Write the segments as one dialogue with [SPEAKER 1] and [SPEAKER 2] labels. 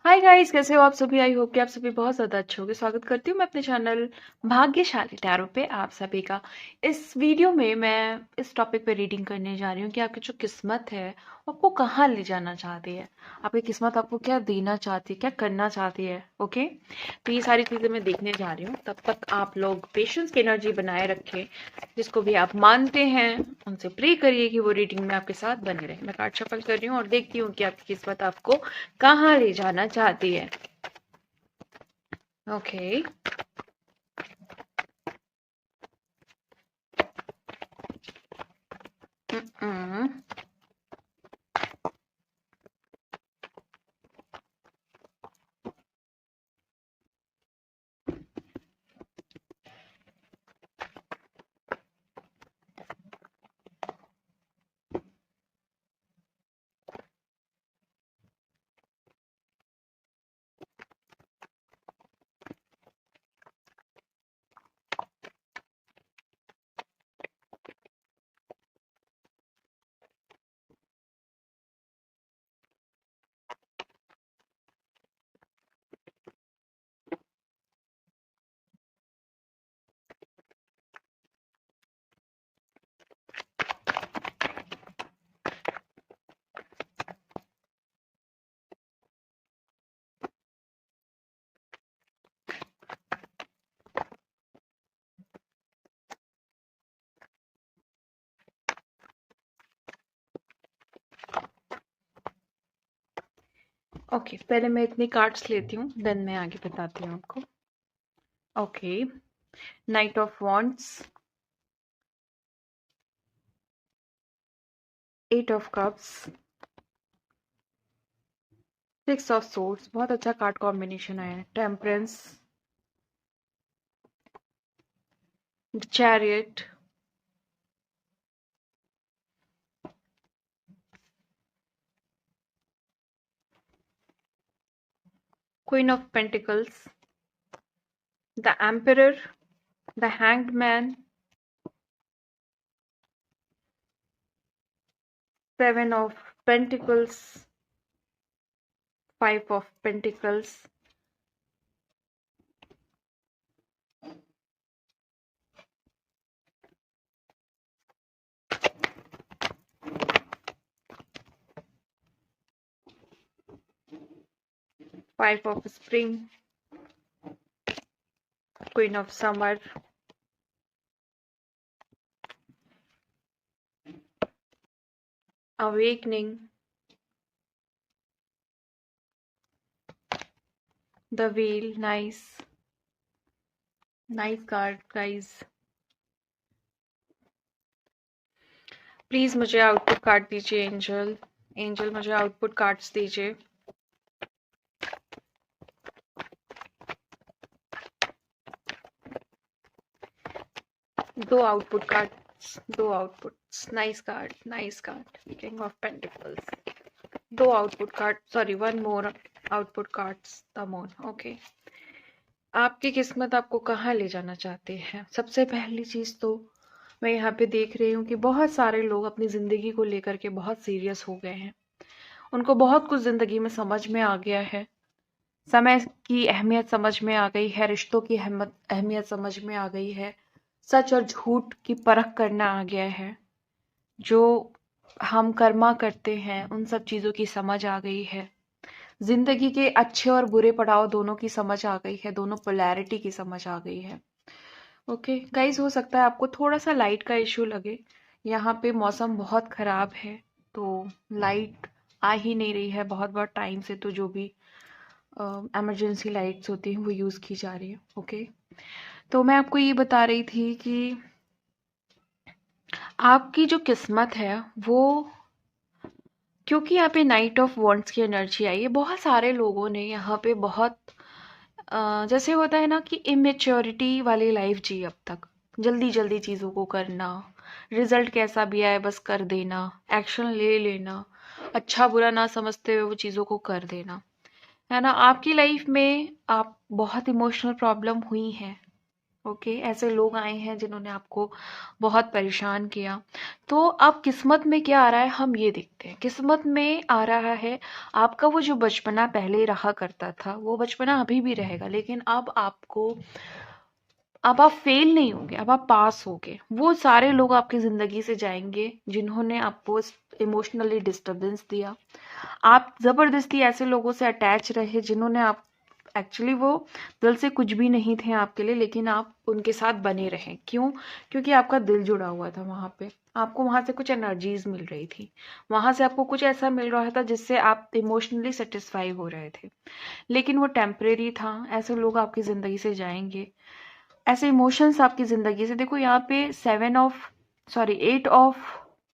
[SPEAKER 1] Hi guys, कैसे हो आप सभी। आई होप कि आप सभी बहुत ज़्यादा अच्छे होंगे। स्वागत करती हूँ मैं अपने चैनल भाग्यशाली टैरो पे आप सभी का। इस वीडियो में मैं इस टॉपिक पे रीडिंग करने जा रही हूँ कि आपकी जो किस्मत है वो आपको कहाँ ले जाना चाहती है। आपकी किस्मत आपको क्या देना चाहती है, क्या करना चाहती है। ओके, तो ये सारी चीज़ें मैं देखने जा रही हूँ। तब तक आप लोग पेशेंस की एनर्जी बनाए रखें। जिसको भी आप मानते हैं उनसे प्रे करिए कि वो रीडिंग में आपके साथ बने रहे। मैं कार्ड शफल कर रही हूँ और देखती हूँ कि आपकी किस्मत आपको कहाँ ले जाना चाहती है। ओके, ओके, पहले मैं इतनी कार्ड्स लेती हूँ, देन मैं आगे बताती हूँ आपको। Okay, night of wands, 8 of cups, 6 of swords, बहुत अच्छा कार्ड कॉम्बिनेशन आया है। Temperance, chariot, queen of pentacles, the emperor, the hanged man, 7 of pentacles, 5 of pentacles, 5 of spring, queen of summer, awakening, the wheel. Nice card guys. Please मुझे output card दीजिए angel. Angel मुझे output cards दीजिए। दो output cards, दो outputs. Nice card, nice card. King of pentacles, दो output card, sorry one more output cards, the moon. Okay, आपकी किस्मत आपको कहाँ ले जाना चाहती है। सबसे पहली चीज तो मैं यहाँ पे देख रही हूँ कि बहुत सारे लोग अपनी जिंदगी को लेकर के बहुत सीरियस हो गए हैं। उनको बहुत कुछ जिंदगी में समझ में आ गया है। समय की अहमियत समझ में आ गई है, रिश्तों की अहमियत समझ में आ गई है, सच और झूठ की परख करना आ गया है। जो हम कर्मा करते हैं उन सब चीज़ों की समझ आ गई है। जिंदगी के अच्छे और बुरे पड़ाव दोनों की समझ आ गई है, दोनों पोलैरिटी की समझ आ गई है। ओके गाइस, हो सकता है आपको थोड़ा सा लाइट का इशू लगे। यहाँ पे मौसम बहुत खराब है तो लाइट आ ही नहीं रही है बहुत बहुत टाइम से। तो जो भी इमरजेंसी लाइट्स होती हैं वो यूज़ की जा रही है। ओके, तो मैं आपको ये बता रही थी कि आपकी जो किस्मत है वो, क्योंकि यहाँ पे नाइट ऑफ वॉन्ड्स की एनर्जी आई है, बहुत सारे लोगों ने यहाँ पे बहुत जैसे होता है ना कि इमेच्योरिटी वाली लाइफ जी अब तक। जल्दी जल्दी चीज़ों को करना, रिजल्ट कैसा भी आए बस कर देना, एक्शन ले लेना, अच्छा बुरा ना समझते हुए वो चीज़ों को कर देना, है ना। आपकी लाइफ में आप बहुत इमोशनल प्रॉब्लम हुई है, ओके, ऐसे लोग आए हैं जिन्होंने आपको बहुत परेशान किया। तो अब किस्मत में क्या आ रहा है हम ये देखते हैं। किस्मत में आ रहा है आपका वो जो बचपना पहले रहा करता था, वो बचपना अभी भी रहेगा, लेकिन अब आप फेल नहीं होंगे, अब आप पास होगे। वो सारे लोग आपकी जिंदगी से जाएंगे जिन्होंने आपको इमोशनली डिस्टरबेंस दिया। आप जबरदस्ती ऐसे लोगों से अटैच रहे जिन्होंने आप एक्चुअली वो दिल से कुछ भी नहीं थे आपके लिए, लेकिन आप उनके साथ बने रहे। क्यों? क्योंकि आपका दिल जुड़ा हुआ था वहां पे, आपको वहां से कुछ एनर्जीज मिल रही थी, वहां से आपको कुछ ऐसा मिल रहा था जिससे आप इमोशनली सेटिस्फाई हो रहे थे। लेकिन वो टेम्परेरी था। ऐसे लोग आपकी जिंदगी से जाएंगे, ऐसे इमोशंस आपकी जिंदगी से। देखो यहाँ पे 8 ऑफ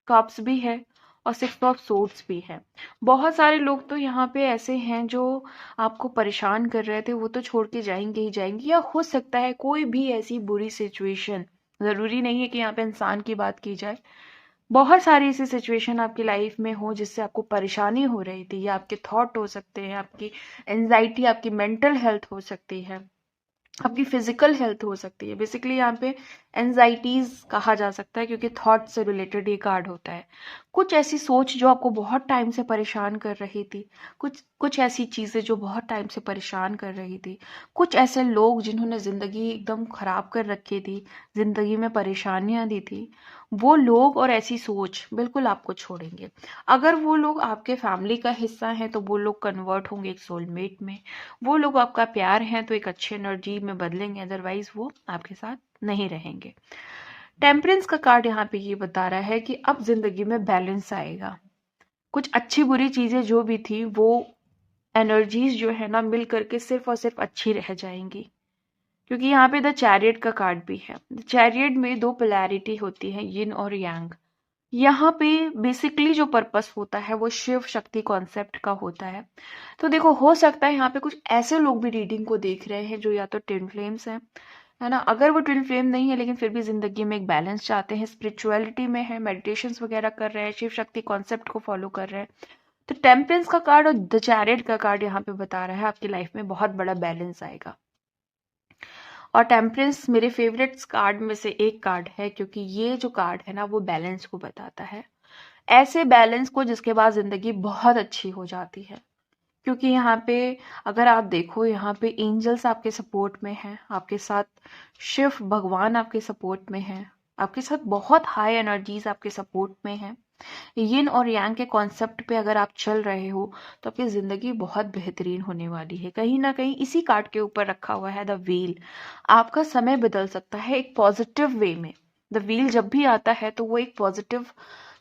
[SPEAKER 1] कप्स भी है और 6 ऑफ सोर्ड्स भी है। बहुत सारे लोग तो यहाँ पे ऐसे हैं जो आपको परेशान कर रहे थे, वो तो छोड़ के जाएंगे ही जाएंगे। या हो सकता है कोई भी ऐसी बुरी सिचुएशन, जरूरी नहीं है कि यहाँ पे इंसान की बात की जाए, बहुत सारी ऐसी सिचुएशन आपकी लाइफ में हो जिससे आपको परेशानी हो रही थी। या आपके थॉट हो सकते हैं, आपकी एंजाइटी, आपकी मेंटल हेल्थ हो सकती है, आपकी फिजिकल हेल्थ हो सकती है। बेसिकली यहाँ पे एंजाइटीज कहा जा सकता है, क्योंकि थॉट से रिलेटेड ये कार्ड होता है। कुछ ऐसी सोच जो आपको बहुत टाइम से परेशान कर रही थी, कुछ कुछ ऐसी चीजें जो बहुत टाइम से परेशान कर रही थी, कुछ ऐसे लोग जिन्होंने जिंदगी एकदम खराब कर रखी थी, जिंदगी में परेशानियां दी थी, वो लोग और ऐसी सोच बिल्कुल आपको छोड़ेंगे। अगर वो लोग आपके फैमिली का हिस्सा हैं तो वो लोग कन्वर्ट होंगे एक सोलमेट में। वो लोग आपका प्यार हैं तो एक अच्छी एनर्जी में बदलेंगे, अदरवाइज वो आपके साथ नहीं रहेंगे। टेम्परेंस का कार्ड यहाँ पे ये बता रहा है कि अब जिंदगी में बैलेंस आएगा। कुछ अच्छी बुरी चीजें जो भी थी, वो एनर्जीज जो है ना मिल करके सिर्फ और सिर्फ अच्छी रह जाएंगी। क्योंकि यहाँ पे द चैरियट का कार्ड भी है। द चैरियट में दो पोलैरिटी होती है, यिन और यांग। यहाँ पे बेसिकली जो पर्पस होता है वो शिव शक्ति कॉन्सेप्ट का होता है। तो देखो, हो सकता है यहाँ पे कुछ ऐसे लोग भी रीडिंग को देख रहे हैं जो या तो ट्विन फ्लेम्स हैं, है ना। अगर वो ट्विन फ्लेम नहीं है लेकिन फिर भी जिंदगी में एक बैलेंस चाहते हैं, स्पिरिचुअलिटी में है, मेडिटेशंस वगैरह कर रहे हैं, शिव शक्ति कॉन्सेप्ट को फॉलो कर रहे हैं, तो टेम्परेंस का कार्ड और द चैरियट का कार्ड यहाँ पे बता रहा है आपकी लाइफ में बहुत बड़ा बैलेंस आएगा। और टेम्परेंस मेरे फेवरेट्स कार्ड में से एक कार्ड है, क्योंकि ये जो कार्ड है ना वो बैलेंस को बताता है। ऐसे बैलेंस को जिसके बाद जिंदगी बहुत अच्छी हो जाती है। क्योंकि यहाँ पे अगर आप देखो, यहाँ पे एंजल्स आपके सपोर्ट में हैं, आपके साथ शिव भगवान आपके सपोर्ट में हैं, आपके साथ बहुत हाई एनर्जीज आपके सपोर्ट में हैं। यिन और यांग के कॉन्सेप्ट पे अगर आप चल रहे हो तो आपकी जिंदगी बहुत बेहतरीन होने वाली है। कहीं ना कहीं इसी कार्ड के ऊपर रखा हुआ है द व्हील। आपका समय बदल सकता है एक पॉजिटिव वे में। द व्हील जब भी आता है तो वो एक पॉजिटिव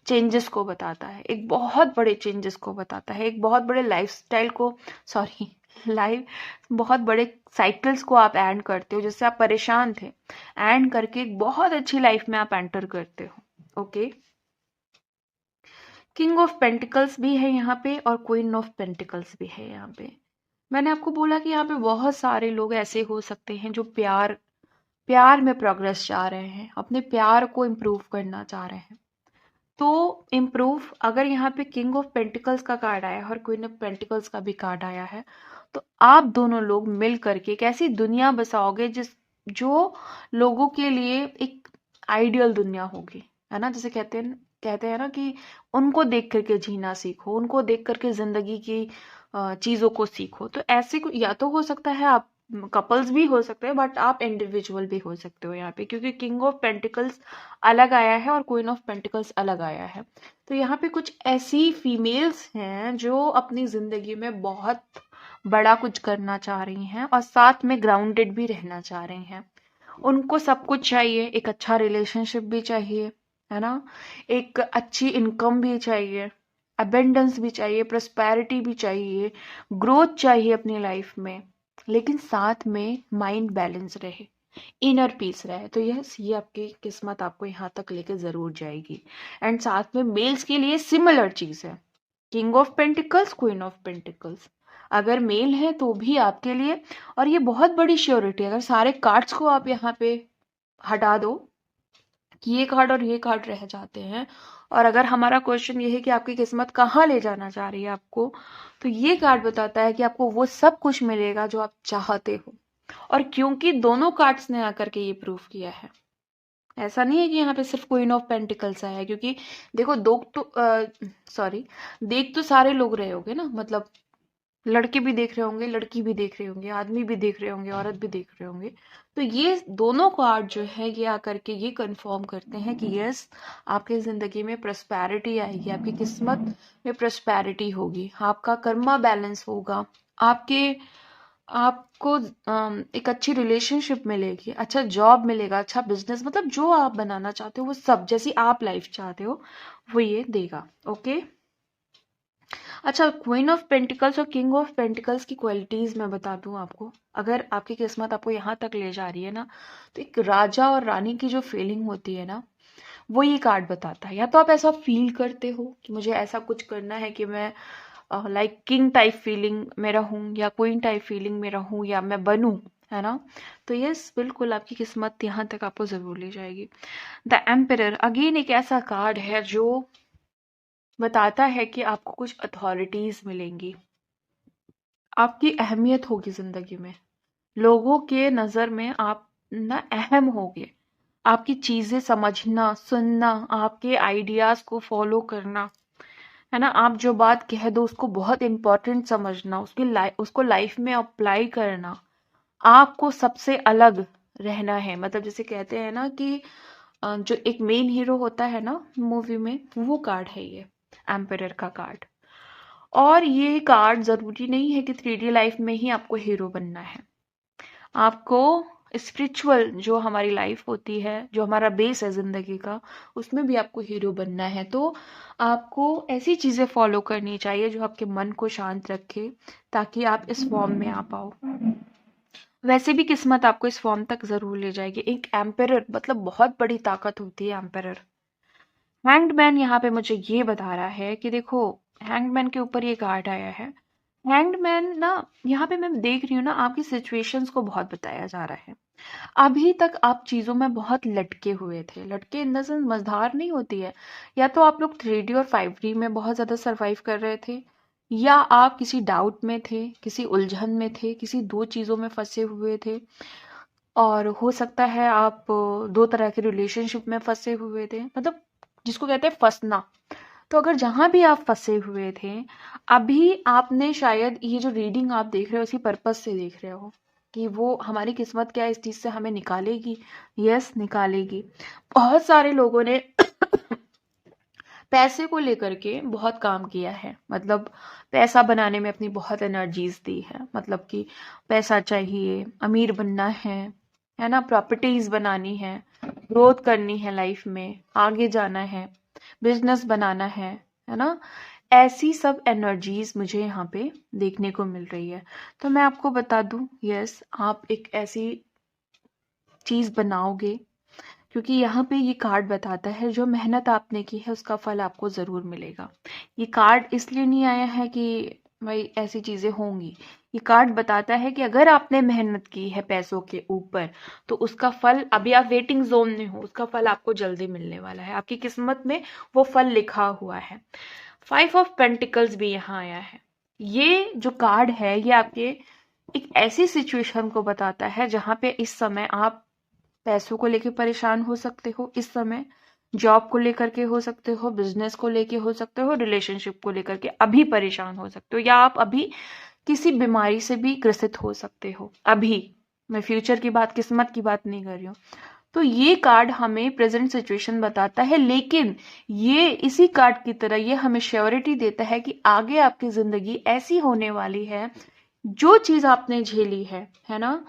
[SPEAKER 1] चेंजेस को बताता है, एक बहुत बड़े चेंजेस को बताता है, एक बहुत बड़े लाइफस्टाइल को, सॉरी लाइफ, बहुत बड़े साइकिल्स को आप एंड करते हो, जिससे आप परेशान थे, एंड करके एक बहुत अच्छी लाइफ में आप एंटर करते हो। ओके, किंग ऑफ पेंटिकल्स भी है यहाँ पे और क्वीन ऑफ पेंटिकल्स भी है यहाँ पे। मैंने आपको बोला कि यहाँ पे बहुत सारे लोग ऐसे हो सकते हैं जो प्यार प्यार में प्रोग्रेस चाह रहे हैं, अपने प्यार को इम्प्रूव करना चाह रहे हैं। तो इम्प्रूव, अगर यहाँ पे किंग ऑफ पेंटिकल्स का कार्ड आया है और क्वीन ऑफ पेंटिकल्स का भी कार्ड आया है, तो आप दोनों लोग मिल करके एक ऐसी दुनिया बसाओगे जो लोगों के लिए एक आइडियल दुनिया होगी, है ना। जैसे कहते हैं ना कि उनको देख करके जीना सीखो, उनको देख करके जिंदगी की चीजों को सीखो। तो ऐसे या तो हो सकता है आप कपल्स भी हो सकते हैं, बट आप इंडिविजुअल भी हो सकते हो यहाँ पे, क्योंकि किंग ऑफ पेंटिकल्स अलग आया है और क्वीन ऑफ पेंटिकल्स अलग आया है। तो यहाँ पे कुछ ऐसी फीमेल्स हैं जो अपनी जिंदगी में बहुत बड़ा कुछ करना चाह रही हैं और साथ में ग्राउंडेड भी रहना चाह रही हैं। उनको सब कुछ चाहिए, एक अच्छा रिलेशनशिप भी चाहिए, है ना, एक अच्छी इनकम भी चाहिए, अबेंडेंस भी चाहिए, प्रोस्पेरिटी भी चाहिए, ग्रोथ चाहिए अपनी लाइफ में, लेकिन साथ में माइंड बैलेंस रहे, इनर पीस रहे। तो यस, ये आपकी किस्मत आपको यहाँ तक लेके जरूर जाएगी। एंड साथ में मेल्स के लिए सिमिलर चीज है, king of pentacles, queen of pentacles. अगर मेल है तो भी आपके लिए, और ये बहुत बड़ी श्योरिटी, अगर सारे कार्ड्स को आप यहाँ पे हटा दो कि ये कार्ड और ये कार्ड रह जाते हैं, और अगर हमारा क्वेश्चन ये है कि आपकी किस्मत कहाँ ले जाना चाह रही है आपको, तो ये कार्ड बताता है कि आपको वो सब कुछ मिलेगा जो आप चाहते हो। और क्योंकि दोनों कार्ड्स ने आकर के ये प्रूव किया है, ऐसा नहीं है कि यहाँ पे सिर्फ क्वीन ऑफ पेंटिकल्स आया है, क्योंकि देखो दो तो सॉरी देख तो सारे लोग रहे होंगे ना, मतलब लड़के भी देख रहे होंगे, लड़की भी देख रहे होंगे, आदमी भी देख रहे होंगे, औरत भी देख रहे होंगे। तो ये दोनों कार्ड जो है ये आकर के ये कंफर्म करते हैं कि यस, आपकी जिंदगी में प्रॉस्पेरिटी आएगी, आपकी किस्मत में प्रॉस्पेरिटी होगी, आपका कर्मा बैलेंस होगा, आपके आपको एक अच्छी रिलेशनशिप मिलेगी, अच्छा जॉब मिलेगा, अच्छा बिजनेस, मतलब जो आप बनाना चाहते हो वो सब, जैसी आप लाइफ चाहते हो वो ये देगा। ओके, अच्छा, क्वीन ऑफ पेंटिकल्स और किंग ऑफ पेंटिकल्स की क्वालिटीज मैं बता दूं आपको। अगर आपकी किस्मत आपको यहाँ तक ले जा रही है ना, तो एक राजा और रानी की जो फीलिंग होती है ना, वो ये कार्ड बताता है। या तो आप ऐसा फील करते हो कि मुझे ऐसा कुछ करना है कि मैं लाइक किंग टाइप फीलिंग में रहूं, या क्वीन टाइप फीलिंग में रहूं, या मैं बनूं, है ना। तो यस, बिल्कुल आपकी किस्मत यहाँ तक आपको जरूर ले जाएगी। द एम्परर अगेन एक ऐसा कार्ड है जो बताता है कि आपको कुछ अथॉरिटीज मिलेंगी, आपकी अहमियत होगी जिंदगी में, लोगों के नजर में आप ना अहम होगे, आपकी चीजें समझना, सुनना, आपके आइडियाज को फॉलो करना, है ना, आप जो बात कह दो उसको बहुत इंपॉर्टेंट समझना, उसको लाइफ में अप्लाई करना, आपको सबसे अलग रहना है। मतलब जैसे कहते हैं ना कि जो एक मेन हीरो होता है ना मूवी में, वो कार्ड है ये एम्परर का कार्ड। और ये कार्ड जरूरी नहीं है कि 3D लाइफ में ही आपको हीरो बनना है, आपको स्पिरिचुअल जो हमारी लाइफ होती है, जो हमारा बेस है जिंदगी का, उसमें भी आपको हीरो बनना है। तो आपको ऐसी चीजें फॉलो करनी चाहिए जो आपके मन को शांत रखे, ताकि आप इस फॉर्म में आ पाओ। वैसे भी किस्मत आपको इस फॉर्म तक जरूर ले जाएगी। एक एम्परर मतलब बहुत बड़ी ताकत होती है एम्परर। हैंग्ड मैन यहाँ पे मुझे ये बता रहा है कि देखो, हैंग्ड मैन के ऊपर ये कार्ड आया है। हैंग्ड मैन ना, यहाँ पे मैं देख रही हूँ ना, आपकी सिचुएशंस को बहुत बताया जा रहा है। अभी तक आप चीजों में बहुत लटके हुए थे, लटके इन द सेंस मझधार नहीं होती है, या तो आप लोग 3D और 5D में बहुत ज्यादा सरवाइव कर रहे थे, या आप किसी डाउट में थे, किसी उलझन में थे, किसी दो चीजों में फंसे हुए थे, और हो सकता है आप दो तरह के रिलेशनशिप में फंसे हुए थे, मतलब जिसको कहते हैं फंसना। तो अगर जहां भी आप फंसे हुए थे, अभी आपने शायद ये जो रीडिंग आप देख रहे हो इसी पर्पस से देख रहे हो कि वो हमारी किस्मत क्या है, इस चीज से हमें निकालेगी। यस, निकालेगी। बहुत सारे लोगों ने पैसे को लेकर के बहुत काम किया है, मतलब पैसा बनाने में अपनी बहुत एनर्जीज दी है, मतलब कि पैसा चाहिए, अमीर बनना है ना, प्रॉपर्टीज बनानी है, ग्रोथ करनी है लाइफ में, आगे जाना है, बिजनेस बनाना है ना। ऐसी सब एनर्जीज मुझे यहाँ पे देखने को मिल रही है। तो मैं आपको बता दूं, यस, आप एक ऐसी चीज बनाओगे, क्योंकि यहाँ पे ये कार्ड बताता है जो मेहनत आपने की है उसका फल आपको जरूर मिलेगा। ये कार्ड इसलिए नहीं आया है कि भाई ऐसी चीजें होंगी, ये कार्ड बताता है कि अगर आपने मेहनत की है पैसों के ऊपर, तो उसका फल, अभी आप वेटिंग जोन में हो, उसका फल आपको जल्दी मिलने वाला है, आपकी किस्मत में वो फल लिखा हुआ है। 5 ऑफ पेंटिकल्स भी यहाँ आया है। ये जो कार्ड है ये आपके एक ऐसी सिचुएशन को बताता है जहां पे इस समय आप पैसों को लेके परेशान हो सकते हो, इस समय जॉब को लेकर के हो सकते हो, बिजनेस को लेके हो सकते हो, रिलेशनशिप को लेकर के अभी परेशान हो सकते हो, या आप अभी किसी बीमारी से भी ग्रसित हो सकते हो। अभी मैं फ्यूचर की बात, किस्मत की बात नहीं कर रही हूँ। तो ये कार्ड हमें प्रेजेंट सिचुएशन बताता है, लेकिन ये इसी कार्ड की तरह ये हमें श्योरिटी देता है कि आगे आपकी जिंदगी ऐसी होने वाली है, जो चीज आपने झेली है ना,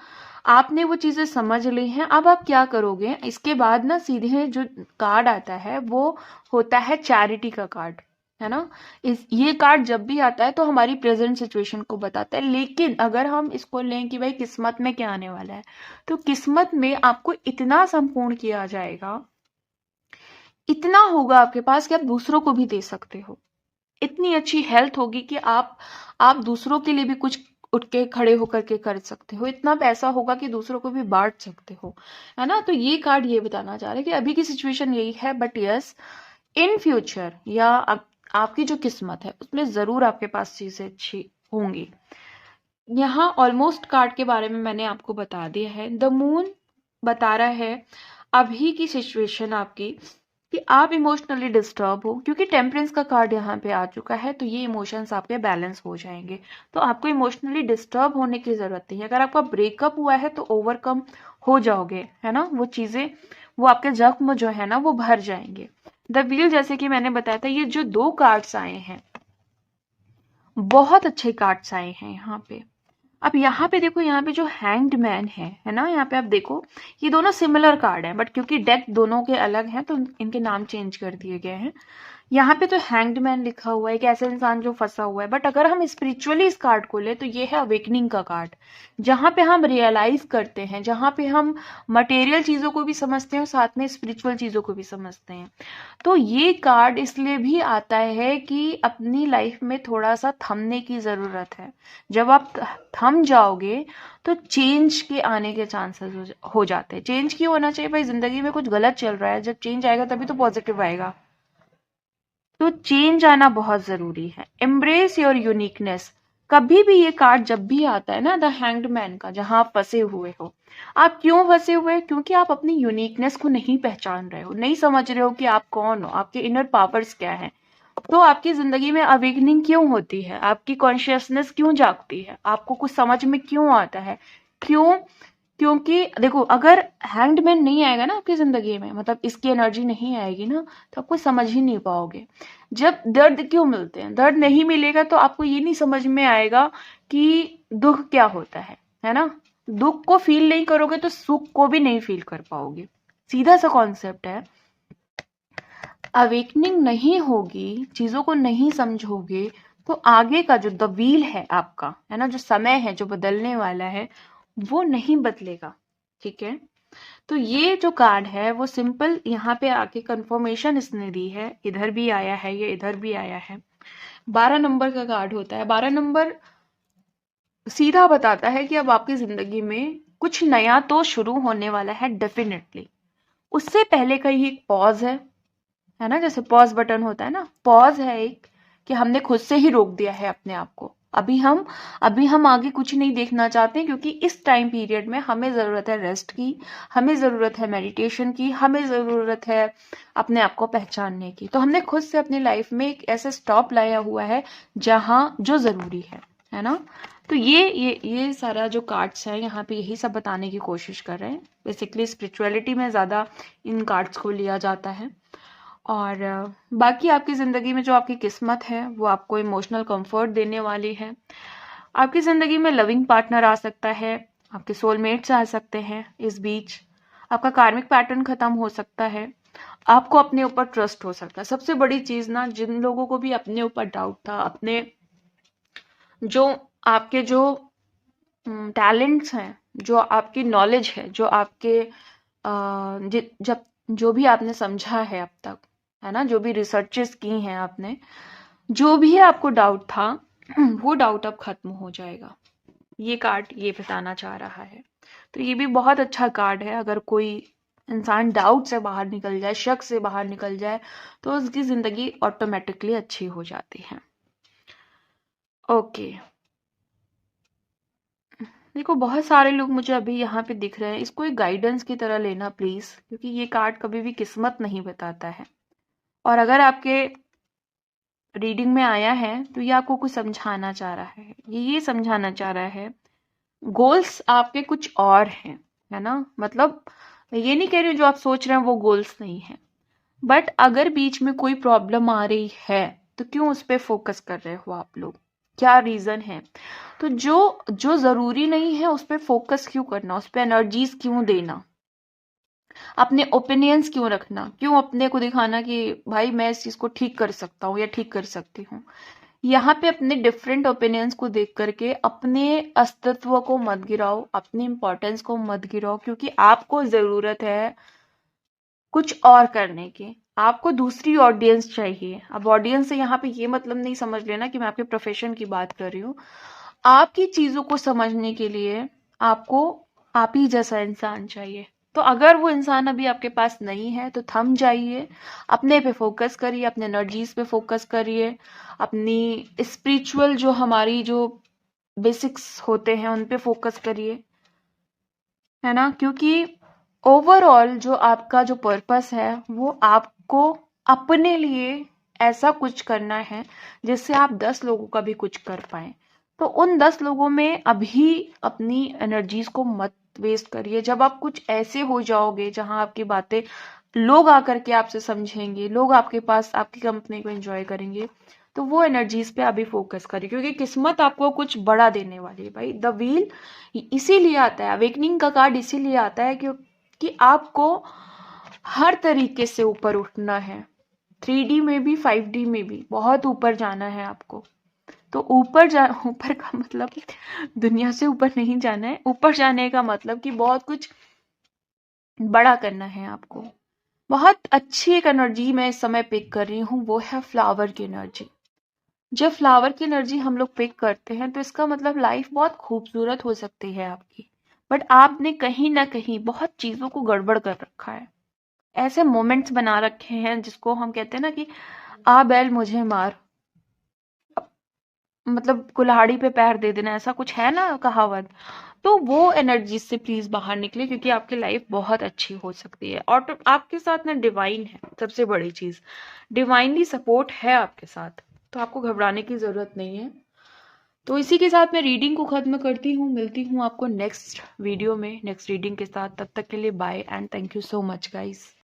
[SPEAKER 1] आपने वो चीजें समझ ली हैं, अब आप क्या करोगे इसके बाद ना, सीधे जो कार्ड आता है वो होता है चैरिटी का कार्ड, है ना। इस ये कार्ड जब भी आता है तो हमारी प्रेजेंट सिचुएशन को बताता है, लेकिन अगर हम इसको लें कि भाई किस्मत में क्या आने वाला है, तो किस्मत में आपको इतना संपूर्ण किया जाएगा, इतना होगा आपके पास कि आप दूसरों को भी दे सकते हो, इतनी अच्छी हेल्थ होगी कि आप दूसरों के लिए भी कुछ उठ के खड़े होकर के कर सकते हो, इतना पैसा होगा कि दूसरों को भी बांट सकते हो, है ना। तो ये कार्ड ये बताना चाह रहा है कि अभी की सिचुएशन यही है, बट यस, इन फ्यूचर या आपकी जो किस्मत है उसमें जरूर आपके पास चीजें अच्छी होंगी। यहाँ ऑलमोस्ट कार्ड के बारे में मैंने आपको बता दिया है। द मून बता रहा है अभी की सिचुएशन आपकी कि आप इमोशनली डिस्टर्ब हो, क्योंकि टेम्परेंस का कार्ड यहाँ पे आ चुका है, तो ये इमोशंस आपके बैलेंस हो जाएंगे। तो आपको इमोशनली डिस्टर्ब होने की जरूरत नहीं है। अगर आपका ब्रेकअप हुआ है तो ओवरकम हो जाओगे, है ना। वो चीजें, वो आपके जख्म जो है ना वो भर जाएंगे। द व्हील, जैसे कि मैंने बताया था, ये जो 2 कार्ड्स आए हैं बहुत अच्छे कार्ड्स आए हैं यहाँ पे। अब यहाँ पे देखो, यहाँ पे जो हैंग्ड मैन है ना, यहाँ पे आप देखो ये दोनों सिमिलर कार्ड हैं, बट क्योंकि डेक दोनों के अलग हैं तो इनके नाम चेंज कर दिए गए हैं। यहाँ पे तो हैंग्ड मैन लिखा हुआ है, एक ऐसा इंसान जो फंसा हुआ है। बट अगर हम स्पिरिचुअली इस कार्ड को ले तो ये है अवेकनिंग का कार्ड, जहाँ पे हम रियलाइज करते हैं, जहाँ पे हम मटेरियल चीजों को भी समझते हैं और साथ में स्पिरिचुअल चीजों को भी समझते हैं। तो ये कार्ड इसलिए भी आता है कि अपनी लाइफ में थोड़ा सा थमने की जरूरत है। जब आप थम जाओगे तो चेंज के आने के चांसेस हो जाते हैं। चेंज क्यों होना चाहिए भाई, जिंदगी में कुछ गलत चल रहा है, जब चेंज आएगा तभी तो पॉजिटिव आएगा। तो चेंज आना बहुत जरूरी है। एम्ब्रेस योर यूनिकनेस, कभी भी ये कार्ड जब भी आता है ना द हैंग्ड मैन का, जहां आप फंसे हुए हो, आप क्यों फंसे हुए हो, क्योंकि आप अपनी यूनिकनेस को नहीं पहचान रहे हो, नहीं समझ रहे हो कि आप कौन हो, आपके इनर पावर्स क्या है। तो आपकी जिंदगी में अवेकनिंग क्यों होती है, आपकी कॉन्शियसनेस क्यों जागती है, आपको कुछ समझ में क्यों आता है, क्यों? क्योंकि देखो, अगर हैंगमैन नहीं आएगा ना आपकी जिंदगी में, मतलब इसकी एनर्जी नहीं आएगी ना, तो आप कुछ समझ ही नहीं पाओगे। जब दर्द क्यों मिलते हैं, दर्द नहीं मिलेगा तो आपको ये नहीं समझ में आएगा कि दुख क्या होता है ना। दुख को फील नहीं करोगे तो सुख को भी नहीं फील कर पाओगे। सीधा सा कॉन्सेप्ट है। अवेकनिंग नहीं होगी, चीजों को नहीं समझोगे, तो आगे का जो द व्हील है आपका, है ना, जो समय है जो बदलने वाला है वो नहीं बदलेगा। ठीक है, तो ये जो कार्ड है वो सिंपल यहाँ पे आके कंफर्मेशन इसने दी है, इधर भी आया है, ये इधर भी आया है। 12 नंबर का कार्ड होता है। 12 नंबर सीधा बताता है कि अब आपकी जिंदगी में कुछ नया तो शुरू होने वाला है डेफिनेटली। उससे पहले का ही एक पॉज है ना, जैसे पॉज बटन होता है ना, पॉज है एक, कि हमने खुद से ही रोक दिया है अपने आप को। अभी हम आगे कुछ नहीं देखना चाहते, क्योंकि इस टाइम पीरियड में हमें जरूरत है रेस्ट की, हमें जरूरत है मेडिटेशन की, हमें जरूरत है अपने आप को पहचानने की। तो हमने खुद से अपनी लाइफ में एक ऐसा स्टॉप लाया हुआ है जहां जो जरूरी है ना। तो ये सारा जो कार्ड्स है यहाँ पे यही सब बताने की कोशिश कर रहे हैं। बेसिकली स्पिरिचुअलिटी में ज्यादा इन कार्ड्स को लिया जाता है। और बाकी आपकी ज़िंदगी में जो आपकी किस्मत है वो आपको इमोशनल कंफर्ट देने वाली है। आपकी ज़िंदगी में लविंग पार्टनर आ सकता है, आपके सोलमेट्स आ सकते हैं इस बीच, आपका कार्मिक पैटर्न खत्म हो सकता है, आपको अपने ऊपर ट्रस्ट हो सकता है। सबसे बड़ी चीज़ ना, जिन लोगों को भी अपने ऊपर डाउट था, अपने जो आपके जो टैलेंट्स हैं, जो आपकी नॉलेज है, जो आपके जब जो भी आपने समझा है अब तक, है ना, जो भी रिसर्चेस की हैं आपने, जो भी आपको डाउट था वो डाउट अब खत्म हो जाएगा। ये कार्ड ये बताना चाह रहा है। तो ये भी बहुत अच्छा कार्ड है। अगर कोई इंसान डाउट से बाहर निकल जाए, शक से बाहर निकल जाए, तो उसकी जिंदगी ऑटोमेटिकली अच्छी हो जाती है। ओके, देखो बहुत सारे लोग मुझे अभी यहाँ पे दिख रहे हैं, इसको एक गाइडेंस की तरह लेना प्लीज, क्योंकि ये कार्ड कभी भी किस्मत नहीं बताता है। और अगर आपके रीडिंग में आया है तो ये आपको कुछ समझाना चाह रहा है। ये समझाना चाह रहा है गोल्स आपके कुछ और हैं, है ना। मतलब ये नहीं कह रही हूँ जो आप सोच रहे हैं वो गोल्स नहीं है, बट अगर बीच में कोई प्रॉब्लम आ रही है तो क्यों उस पर फोकस कर रहे हो आप लोग, क्या रीजन है। तो जो जो जरूरी नहीं है उस पर फोकस क्यों करना, उस पर एनर्जीज क्यों देना, अपने ओपिनियंस क्यों रखना, क्यों अपने को दिखाना कि भाई मैं इस चीज को ठीक कर सकता हूँ या ठीक कर सकती हूँ। यहाँ पे अपने डिफरेंट ओपिनियंस को देख करके अपने अस्तित्व को मत गिराओ, अपनी इंपॉर्टेंस को मत गिराओ, क्योंकि आपको जरूरत है कुछ और करने की। आपको दूसरी ऑडियंस चाहिए। अब ऑडियंस से यहाँ पे ये मतलब नहीं समझ लेना कि मैं आपके प्रोफेशन की बात कर रही हूँ। आपकी चीजों को समझने के लिए आपको आप ही जैसा इंसान चाहिए। तो अगर वो इंसान अभी आपके पास नहीं है तो थम जाइए, अपने पे फोकस करिए, अपने एनर्जीज पे फोकस करिए, अपनी स्पिरिचुअल जो हमारी जो बेसिक्स होते हैं उन पे फोकस करिए, है ना, क्योंकि ओवरऑल जो आपका जो पर्पस है वो आपको अपने लिए ऐसा कुछ करना है जिससे आप 10 लोगों का भी कुछ कर पाए। तो उन 10 लोगों में अभी अपनी एनर्जीज को मत वेस्ट करिए। जब आप कुछ ऐसे हो जाओगे जहां आपकी बातें लोग आकर के आपसे समझेंगे, लोग आपके पास आपकी कंपनी को एंजॉय करेंगे, तो वो एनर्जीज पे अभी फोकस करिए, क्योंकि किस्मत आपको कुछ बड़ा देने वाली है भाई। द व्हील इसीलिए आता है, अवेकनिंग का कार्ड इसीलिए आता है क्योंकि आपको हर तरीके से ऊपर उठना है, 3D में भी 5D में भी बहुत ऊपर जाना है आपको। तो ऊपर का मतलब दुनिया से ऊपर नहीं जाना है, ऊपर जाने का मतलब कि बहुत कुछ बड़ा करना है आपको। बहुत अच्छी एक एनर्जी मैं इस समय पिक कर रही हूँ, वो है फ्लावर की एनर्जी। जब फ्लावर की एनर्जी हम लोग पिक करते हैं तो इसका मतलब लाइफ बहुत खूबसूरत हो सकती है आपकी, बट आपने कहीं ना कहीं बहुत चीजों को गड़बड़ कर रखा है। ऐसे मोमेंट्स बना रखे हैं जिसको हम कहते हैं ना कि आ बैल मुझे मार, मतलब कुल्हाड़ी पे पैर दे देना, ऐसा कुछ है ना कहावत। तो वो एनर्जी से प्लीज बाहर निकले, क्योंकि आपकी लाइफ बहुत अच्छी हो सकती है। और तो आपके साथ ना डिवाइन है, सबसे बड़ी चीज डिवाइनली सपोर्ट है आपके साथ, तो आपको घबराने की जरूरत नहीं है। तो इसी के साथ मैं रीडिंग को खत्म करती हूँ, मिलती हूँ आपको नेक्स्ट वीडियो में नेक्स्ट रीडिंग के साथ। तब तक के लिए bye and thank you so much guys.